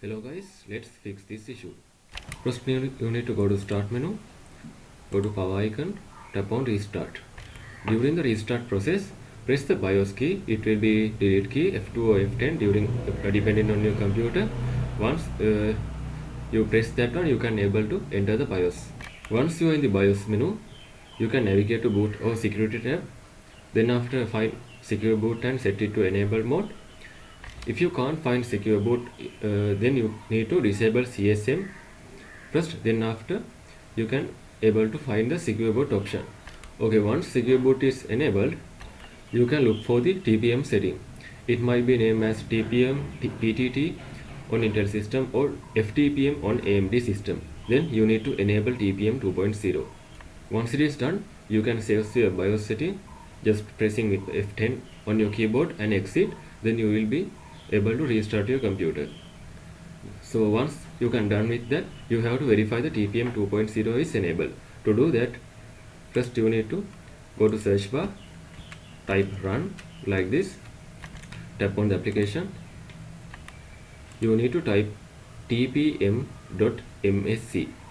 Hello guys, let's fix this issue. First you need to go to start menu, go to power icon, tap on restart. During the restart process, press the BIOS key. It will be delete key F2 or F10 depending on your computer. Once you press that one, you can able to enter the BIOS. Once you are in the BIOS menu, you can navigate to boot or security tab. Then after find secure boot and set it to enable mode. If you can't find secure boot, then you need to disable CSM first. Then after you can able to find the secure boot option. Okay, once secure boot is enabled, you can look for the TPM setting. It might be named as TPM PTT on Intel system or FTPM on AMD system. Then you need to enable TPM 2.0. Once it is done, you can save your BIOS setting just pressing with F10 on your keyboard and exit. Then you will be able to restart your computer. So once you can done with that, you have to verify the TPM 2.0 is enabled. To do that, first you need to go to search bar, type run like this, tap on the application. You need to type tpm.msc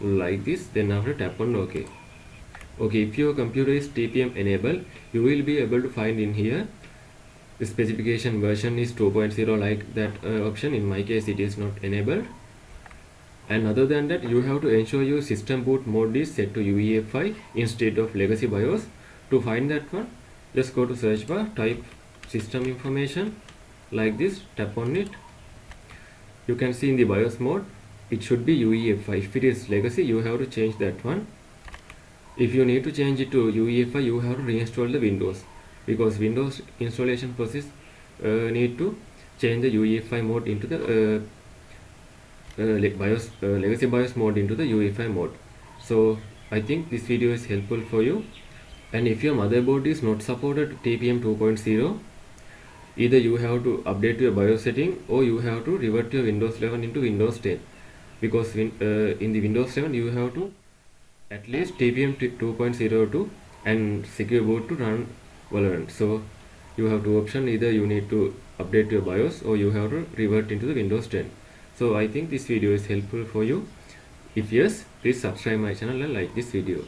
like this, then after tap on OK. Okay, if your computer is TPM enabled, you will be able to find in here the specification version is 2.0 like that option. In my case it is not enabled. And other than that, you have to ensure your system boot mode is set to UEFI instead of legacy BIOS. To find that one, just go to search bar, type system information like this, tap on it. You can see in the BIOS mode it should be UEFI. If it is legacy, you have to change that one. If you need to change it to UEFI, you have to reinstall the Windows, because Windows installation process need to change the UEFI mode into the legacy BIOS mode into the UEFI mode. So I think this video is helpful for you. And if your motherboard is not supported TPM 2.0, either you have to update your BIOS setting or you have to revert your Windows 11 into Windows 10, because in the Windows 7 you have to at least TPM 2.02 and secure boot to run Valorant. So you have two options: either you need to update your BIOS or you have to revert into the Windows 10. So I think this video is helpful for you. If yes, please subscribe my channel and like this video.